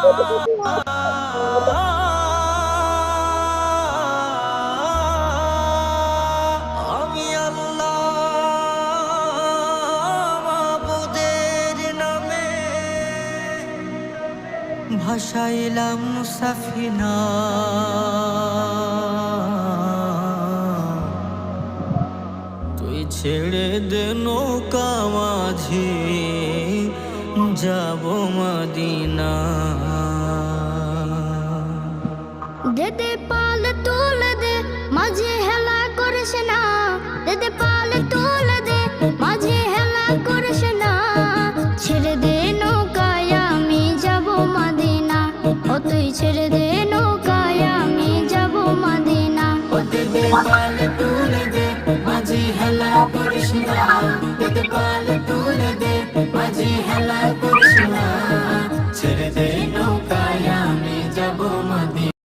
আমি আল্লাহ মাবুদের নামে ভাসাইলাম সাফিনা, তুই ছেড়ে দে নৌকা মাঝি যাব মদিনা। দে দে পাল তুলে দে মাঝে হেলা করিস না, দে দে পাল তুলে দে মাঝে হেলা করিস না। ছেড়ে দে নৌকায় আমি যাব মদিনা, ও তুই ছেড়ে দে নৌকায় আমি যাব মদিনা। ও দে দে পাল তুলে দে মাঝে হেলা করিস না, দে দে পাল তুলে দে মাঝে হেলা